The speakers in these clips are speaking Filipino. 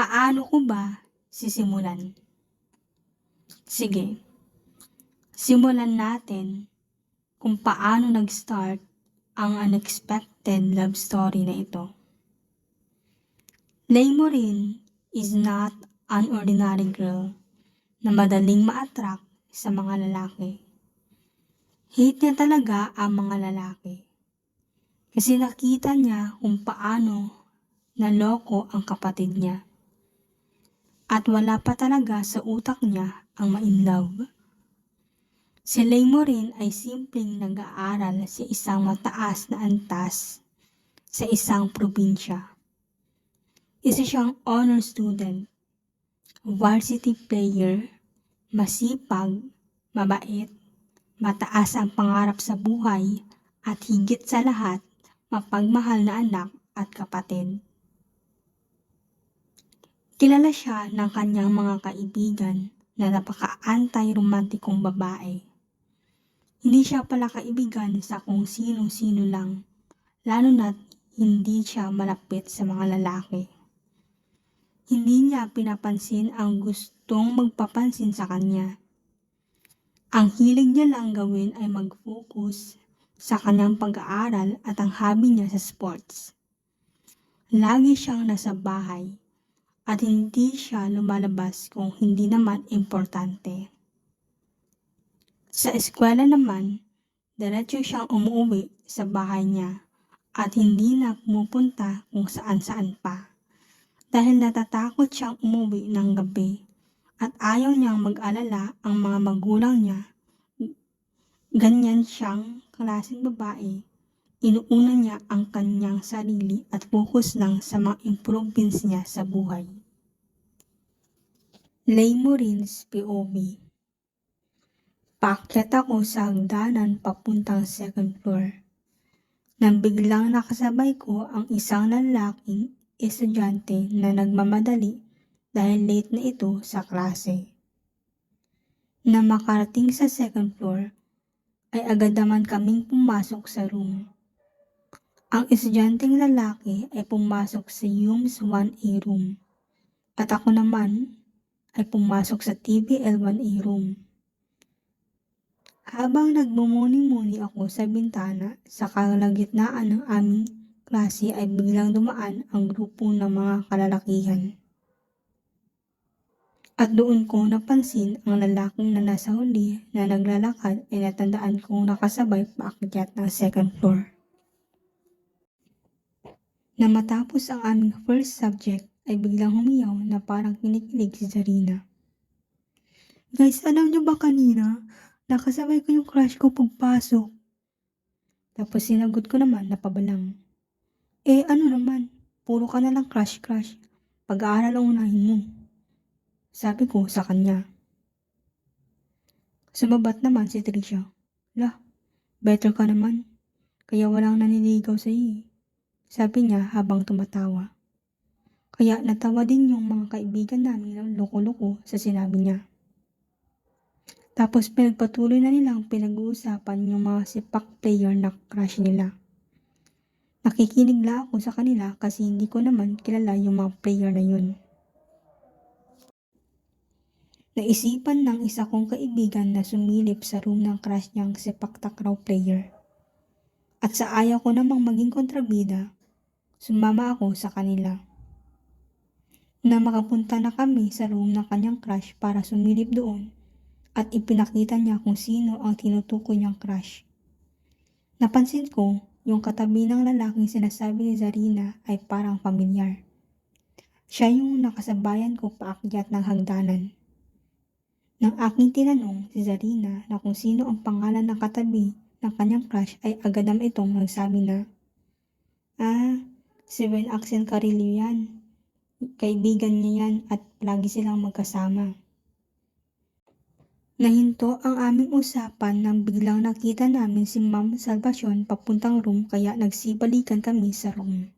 Paano ko ba sisimulan? Sige, simulan natin kung paano nag-start ang unexpected love story na ito. Laymorin is not an ordinary girl na madaling ma-attract sa mga lalaki. Hate niya talaga ang mga lalaki. Kasi nakita niya kung paano naloko ang kapatid niya. At wala pa talaga sa utak niya ang ma-inlove. Si Laymorin ay simpleng nag-aaral sa isang mataas na antas sa isang probinsya. Isa siyang honor student, varsity player, masipag, mabait, mataas ang pangarap sa buhay, at higit sa lahat, mapagmahal na anak at kapatid. Kilala siya ng kanyang mga kaibigan na napaka-anti-romantikong babae. Hindi siya pala kaibigan sa kung sino-sino lang, lalo na't hindi siya malapit sa mga lalaki. Hindi niya pinapansin ang gustong magpapansin sa kanya. Ang hilig niya lang gawin ay mag-focus sa kanyang pag-aaral at ang hobby niya sa sports. Lagi siyang nasa bahay at hindi siya lumalabas kung hindi naman importante. Sa eskwela naman, diretso siyang umuwi sa bahay niya at hindi na pumupunta kung saan-saan pa. Dahil natatakot siyang umuwi ng gabi at ayaw niyang mag-alala ang mga magulang niya. Ganyan siyang klaseng babae. Inuuna niya ang kanyang sarili at focus lang sa mga improvements niya sa buhay. Laymorin's POV. Paakyat ako sa hagdanan papuntang second floor. Nang biglang nakasabay ko ang isang lalaking estudyante na nagmamadali dahil late na ito sa klase. Na makarating sa second floor, ay agad naman kaming pumasok sa room. Ang estudyanteng lalaki ay pumasok sa UMS 1A room at ako naman ay pumasok sa TVL 1A room. Habang nagmumuni-muni ako sa bintana sa kalagitnaan ng aming klase ay biglang dumaan ang grupo ng mga kalalakihan. At doon ko napansin ang lalaking na nasa huli na naglalakad ay natandaan kong nakasabay paakyat ng second floor. Na matapos ang aming first subject ay biglang humiyaw na parang kinikilig si Zarina. Guys, alam niyo ba kanina, nakasabay ko yung crush ko pagpasok. Tapos sinagot ko naman na pabalang. Ano naman, puro ka na lang crush. Pag-aaral ang unahin mo. Sabi ko sa kanya. Sumabat naman si Trisha. Lah, better ka naman. Kaya walang naniligaw sa iyo. Sabi niya habang tumatawa. Kaya natawa din yung mga kaibigan namin ng loko-loko sa sinabi niya. Tapos pinagpatuloy na nilang pinag-uusapan yung mga sepak player na crush nila. Nakikinig lang ako sa kanila kasi hindi ko naman kilala yung mga player na yun. Naisipan ng isa kong kaibigan na sumilip sa room ng crush niyang sepak takraw player. At sa ayaw ko namang maging kontrabida, sumama ako sa kanila. Na makapunta na kami sa room ng kanyang crush para sumilip doon at ipinakita niya kung sino ang tinutukoy niyang crush. Napansin ko, yung katabi ng lalaking sinasabi ni Zarina ay parang pamilyar. Siya yung nakasabayan ko paakyat ng hagdanan. Nang aking tinanong si Zarina na kung sino ang pangalan ng katabi ng kanyang crush ay agad naman itong nagsabi na, si Ben Axel Carillo yan. Kaibigan niya yan at lagi silang magkasama. Nahinto ang aming usapan nang biglang nakita namin si Ma'am Salvacion papuntang room kaya nagsibalikan kami sa room.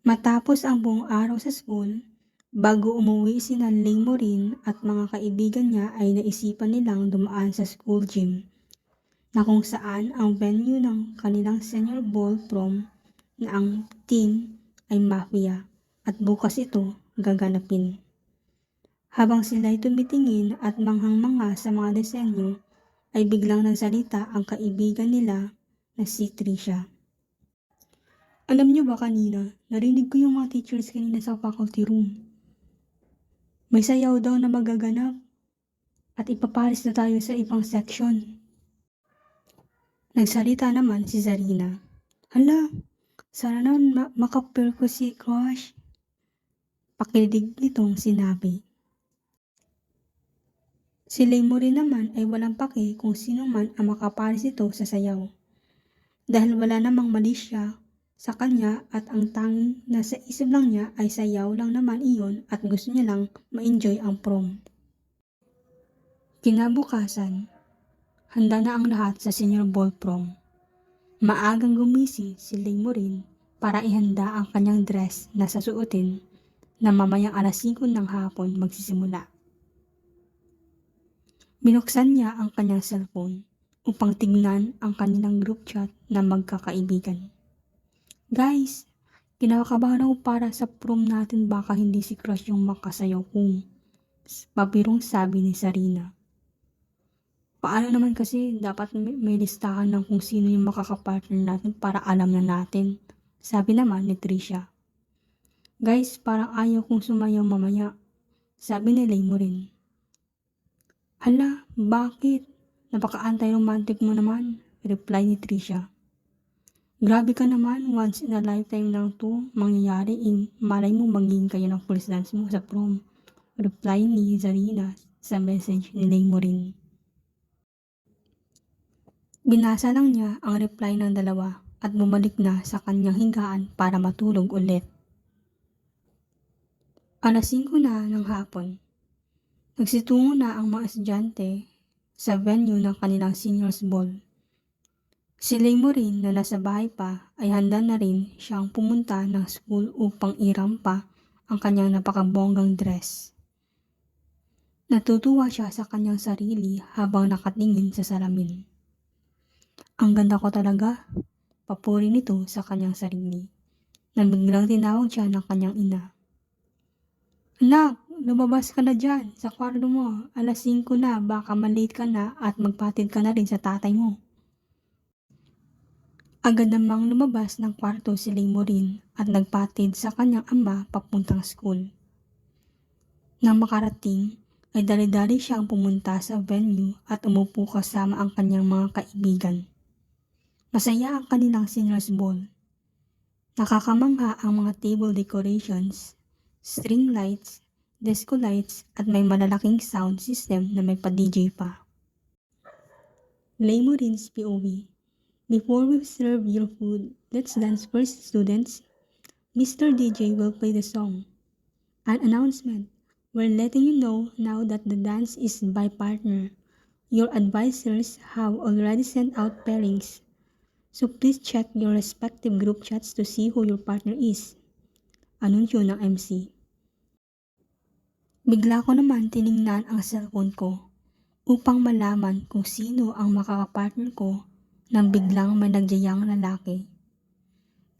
Matapos ang buong araw sa school, bago umuwi sina Laymorin at mga kaibigan niya ay naisipan nilang dumaan sa school gym na kung saan ang venue ng kanilang senior ball prom na ang team ay mafia at bukas ito gaganapin. Habang sila'y tumitingin at manghang-mangha sa mga disenyo, ay biglang nagsalita ang kaibigan nila na si Trisha. Alam niyo ba kanina, narinig ko yung mga teachers kanina sa faculty room. May sayaw daw na magaganap at ipaparis na tayo sa ibang section. Nagsalita naman si Zarina. Hala, sana naman makapir ko si Crush. Pakilig nitong sinabi. Si Laymory naman ay walang pake kung sino man ang makaparis ito sa sayaw. Dahil wala namang mali siya sa kanya at ang tanging nasa isip lang niya ay sayaw lang naman iyon at gusto niya lang ma-enjoy ang prom. Kinabukasan, handa na ang lahat sa senior ball prom. Maagang gumising si Laymory para ihanda ang kanyang dress na sasuotin na mamayang alas 5 ng hapon magsisimula. Binuksan niya ang kanyang cellphone upang tignan ang kanilang group chat na magkakaibigan. Guys, kinakabahan ako para sa prom natin baka hindi si Crush yung makasayaw ko. Pabirong sabi ni Zarina. Paano naman kasi dapat may listahan ng kung sino yung makakapartner natin para alam na natin. Sabi naman ni Trisha. Guys, parang ayaw kong sumayaw mamaya. Sabi ni Laymory. Hala, bakit? Napaka-anti-romantic mo naman, reply ni Trisha. Grabe ka naman, once in a lifetime lang to mangyayari malay mo maging kayo ng first dance mo sa prom, reply ni Zarina sa message ni Laymory. Binasa lang niya ang reply ng dalawa at bumalik na sa kanyang higaan para matulog ulit. Alas 5 na ng hapon. Nagsitungo na ang mga estudyante sa venue ng kanilang seniors ball. Si Laymory na nasa bahay pa ay handa na rin siyang pumunta ng school upang irampa ang kanyang napakabonggang dress. Natutuwa siya sa kanyang sarili habang nakatingin sa salamin. Ang ganda ko talaga, papuri nito sa kanyang sarili. Nang biglang tinawag siya ng kanyang ina. Anak, lumabas ka na dyan sa kwarto mo. Alas 5 na, baka malate ka na at magpatid ka na rin sa tatay mo. Agad namang lumabas ng kwarto si Laymory at nagpatid sa kanyang ama papuntang school. Nang makarating, ay dali-dali siyang pumunta sa venue at umupo kasama ang kanyang mga kaibigan. Masaya ang kanilang seniors ball. Nakakamangha ang mga table decorations, string lights, disco lights at may malalaking sound system na may pa-DJ pa. Laymory's POV. Before we serve your food, let's dance first, students. Mr. DJ will play the song. An announcement. We're letting you know now that the dance is by partner. Your advisors have already sent out pairings. So please check your respective group chats to see who your partner is. Anunsyo ng MC. Bigla ko naman tiningnan ang cellphone ko upang malaman kung sino ang makakapartner ko nang biglang may nagjayang lalaki.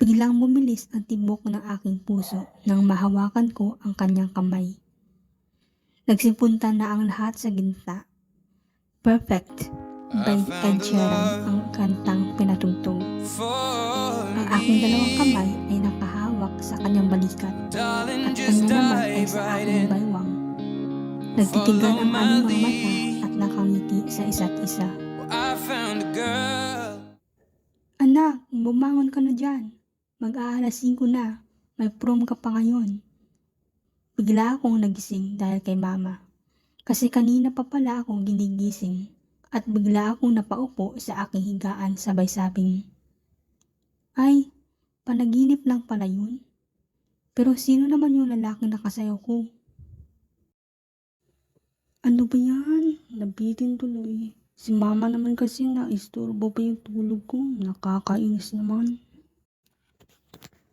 Biglang bumilis ang tibok ng aking puso nang mahawakan ko ang kanyang kamay. Nagsipunta na ang lahat sa ginta. Perfect by Ed Sheeran ang kantang pinatugtog. Ang aking dalawang kamay ay nakahawak sa kanyang balikat at kanya naman ay sa aking baywang. Nagtitigan ang aming mga mata at nakangiti sa isa't isa. Anak, bumangon ka na dyan. Mag-aalas 5 na. May prom ka pa ngayon. Bigla akong nagising dahil kay mama. Kasi kanina pa pala akong ginigising at bigla akong napaupo sa aking higaan sabay sabing, ay, panaginip lang pala yun. Pero sino naman yung lalaking nakasayaw ko? Ano ba yan? Nabitin tuloy. Si mama naman kasi naisturbo pa yung tulog ko. Nakakainis naman.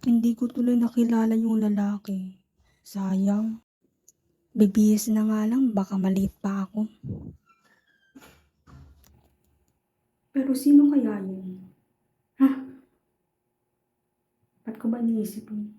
Hindi ko tuloy nakilala yung lalaki. Sayang. Bibihis na nga lang, baka maliit pa ako. Pero sino kaya yun? Ha? Ba't ko ba niisip yun?